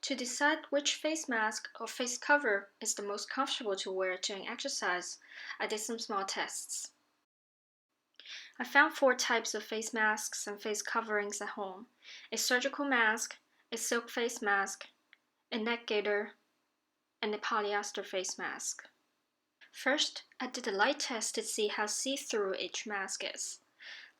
To decide which face mask or face cover is the most comfortable to wear during exercise, I did some small tests. I found 4 types of face masks and face coverings at home: a surgical mask, a silk face mask, a neck gaiter, and a polyester face mask. First, I did a light test to see how see-through each mask is.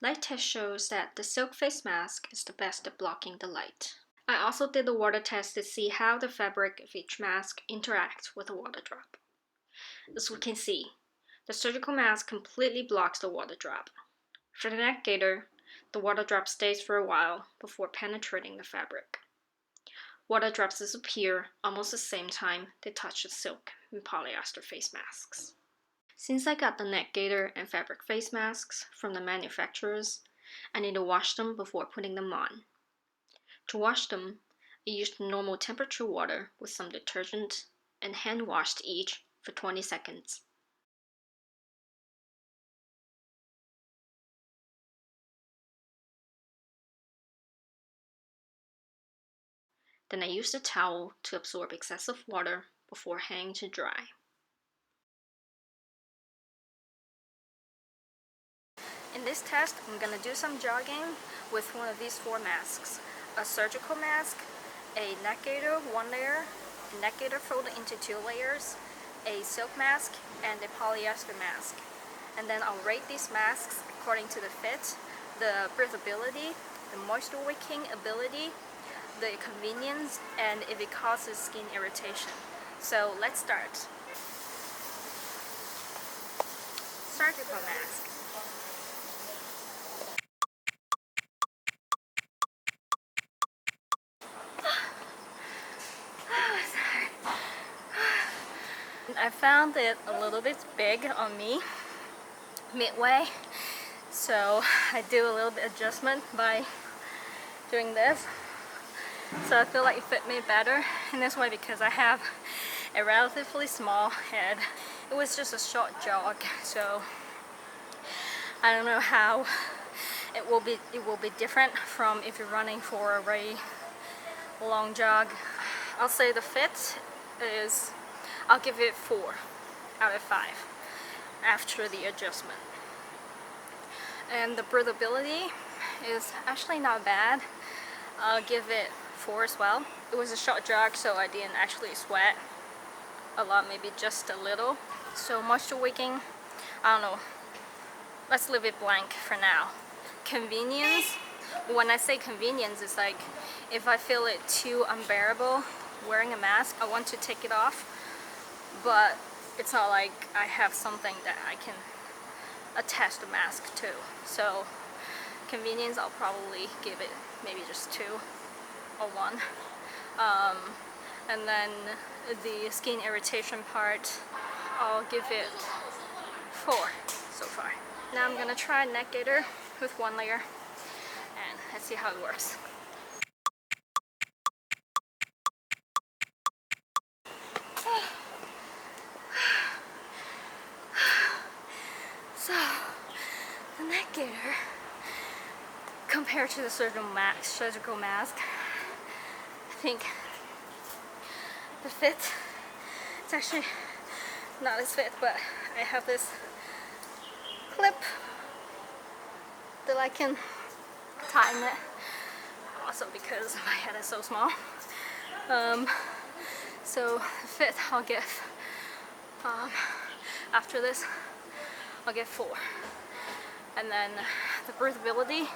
Light test shows that the silk face mask is the best at blocking the light. I also did a water test to see how the fabric of each mask interacts with a water drop. As we can see, the surgical mask completely blocks the water drop. For the neck gaiter, the water drop stays for a while before penetrating the fabric. Water drops disappear almost the same time they touch the silk and polyester face masks. Since I got the neck gaiter and fabric face masks from the manufacturers, I need to wash them before putting them on. To wash them, I used normal temperature water with some detergent and hand washed each for 20 seconds. Then I used a towel to absorb excessive water before hanging to dry. In this test, I'm gonna do some jogging with one of these 4 masks: a surgical mask, a neck gaiter 1 layer, a neck gaiter folded into 2 layers, a silk mask, and a polyester mask. And then I'll rate these masks according to the fit, the breathability, the moisture wicking ability, the convenience, and if it causes skin irritation. So let's start. Surgical mask. I found it a little bit big on me midway, so I do a little bit adjustment by doing this. So I feel like it fit me better in this way because I have a relatively small head. It was just a short jog, so I don't know how it will be different from if you're running for a very long jog. I'll say the fit is, I'll give it 4 out of 5 after the adjustment. And the breathability is actually not bad. I'll give it 4 as well. It was a short jog, so I didn't actually sweat a lot, maybe just a little. So moisture wicking, I don't know. Let's leave it blank for now. Convenience, when I say convenience, it's like if I feel it too unbearable wearing a mask, I want to take it off, but it's not like I have something that I can attach the mask to. So convenience, I'll probably give it maybe just 2 or 1. And then the skin irritation part, I'll give it 4 so far. Now I'm gonna try neck gaiter with 1 layer and let's see how it works. So the neck gaiter, compared to the surgical mask, I think the fit, it's actually not as fit, but I have this clip that I can tighten it, also because my head is so small. So the fit I'll give, after this, I'll give 4. And then the breathability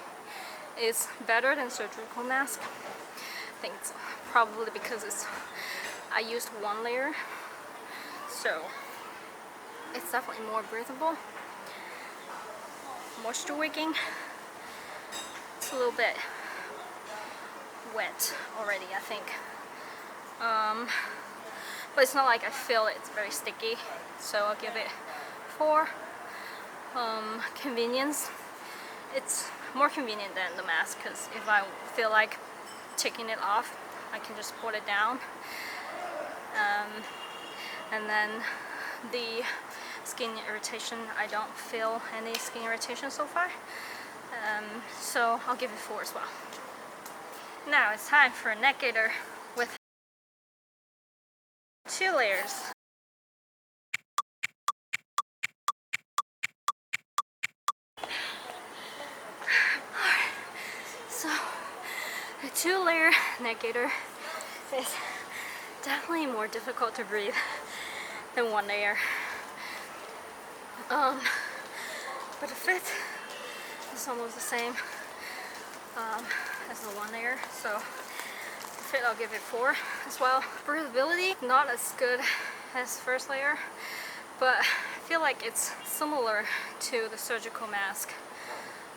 is better than surgical mask. I think it's probably because I used 1 layer, so it's definitely more breathable. Moisture wicking, it's a little bit wet already, I think. But it's not like I feel it's very sticky, so I'll give it 4. Convenience, it's more convenient than the mask because if I feel like taking it off, I can just put it down. And then the skin irritation, I don't feel any skin irritation so far. So I'll give it 4 as well. Now it's time for a neck gaiter with 2 layers. So the 2-layer negator is definitely more difficult to breathe than 1 layer. But the fit is almost the same as the 1 layer. So the fit, I'll give it 4 as well. Breathability, not as good as first layer, but I feel like it's similar to the surgical mask.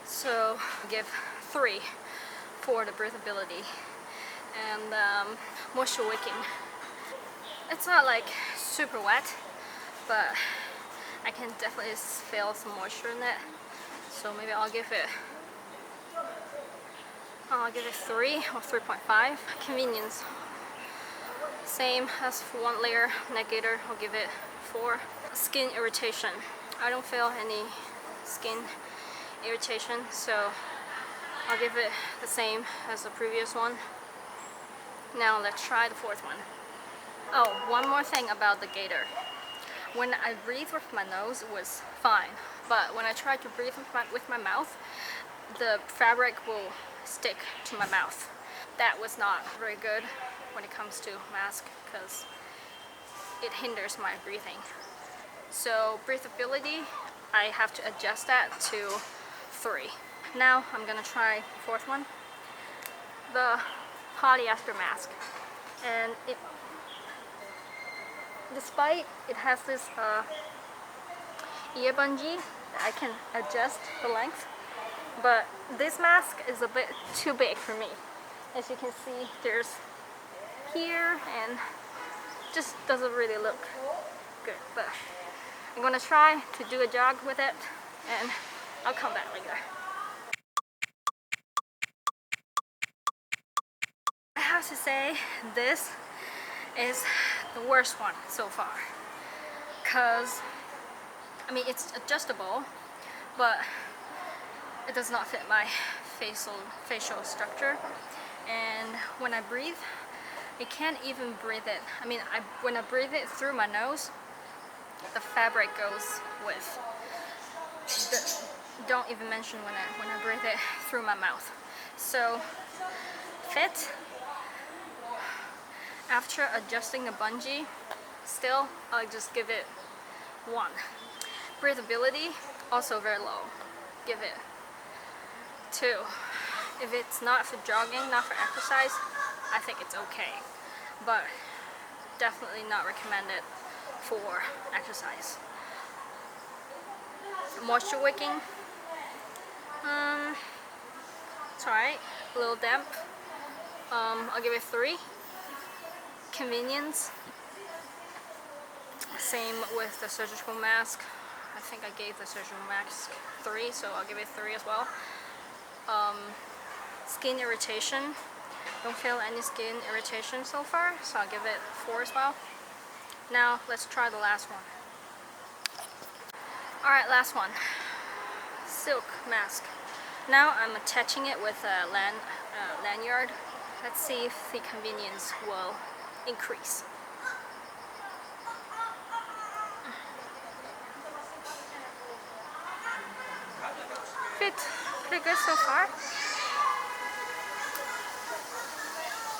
So I'll give 3 for the breathability. And moisture wicking. It's not like super wet, but I can definitely feel some moisture in it. So maybe I'll give it 3 or 3.5. Convenience, same as for 1 layer negator, I'll give it 4. Skin irritation, I don't feel any skin irritation, so I'll give it the same as the previous one. Now let's try the 4th one. Oh, one more thing about the gator. When I breathe with my nose, it was fine, but when I try to breathe with my mouth, the fabric will stick to my mouth. That was not very good when it comes to mask because it hinders my breathing. So breathability, I have to adjust that to 3. Now I'm gonna try the 4th one, the polyester mask. And despite it has this ear bungee that I can adjust the length, but this mask is a bit too big for me. As you can see, there's here and just doesn't really look good, but I'm gonna try to do a jog with it and I'll come back later. I have to say this is the worst one so far, because I mean it's adjustable, but it does not fit my facial structure, and when I breathe, I can't even breathe it. I mean, when I breathe it through my nose, the fabric goes with. Don't even mention when I breathe it through my mouth. So fit, after adjusting the bungee, still I'll just give it 1. Breathability, also very low. Give it 2. If it's not for jogging, not for exercise, I think it's okay, but definitely not recommended for exercise. Moisture wicking, it's alright, a little damp. I'll give it 3. Convenience, same with the surgical mask. I think I gave the surgical mask 3, so I'll give it 3 as well. Skin irritation, don't feel any skin irritation so far, so I'll give it 4 as well. Now let's try the last one. Alright, last one. Silk mask. Now I'm attaching it with a lanyard. Let's see if the convenience will increase. Fit pretty good so far.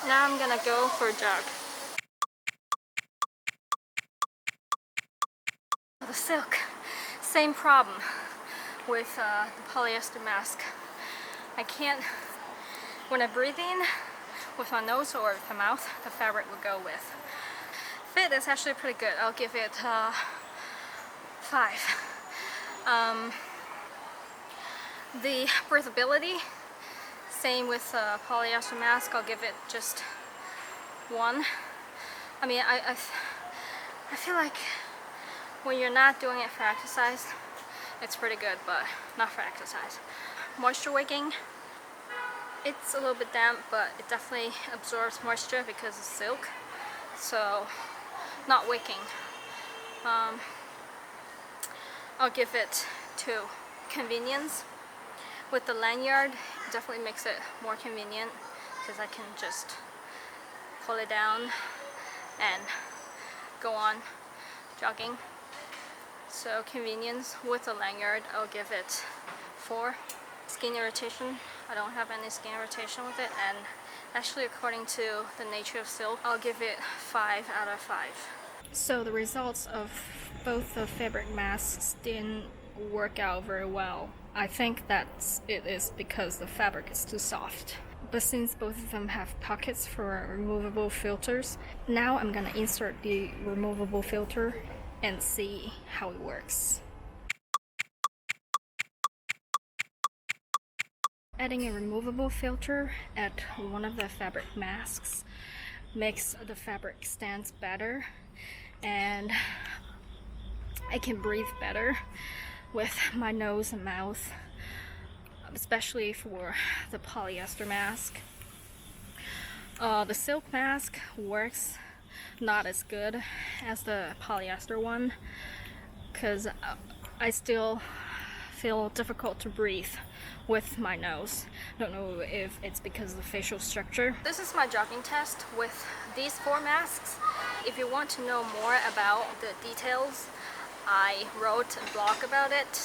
Now I'm gonna go for a jog. The silk, same problem with the polyester mask. I can't, when I breathe in with my nose or with my mouth, the fabric will go with. Fit is actually pretty good. I'll give it 5. The breathability, same with polyester mask, I'll give it just 1. I mean, I feel like when you're not doing it for exercise, it's pretty good, but not for exercise. Moisture wicking, it's a little bit damp, but it definitely absorbs moisture because it's silk, so not wicking. I'll give it 2. Convenience, with the lanyard, it definitely makes it more convenient because I can just pull it down and go on jogging. So convenience with the lanyard, I'll give it 4. Skin irritation, I don't have any skin irritation with it, and actually according to the nature of silk, I'll give it 5 out of 5. So the results of both the fabric masks didn't work out very well. I think that it is because the fabric is too soft. But since both of them have pockets for removable filters, now I'm gonna insert the removable filter and see how it works. Adding a removable filter at one of the fabric masks makes the fabric stand better, and I can breathe better with my nose and mouth, especially for the polyester mask. The silk mask works not as good as the polyester one because I still feel difficult to breathe with my nose. Don't know if it's because of the facial structure. This is my jogging test with these 4 masks. If you want to know more about the details, I wrote a blog about it.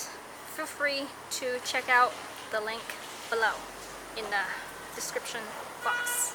Feel free to check out the link below in the description box.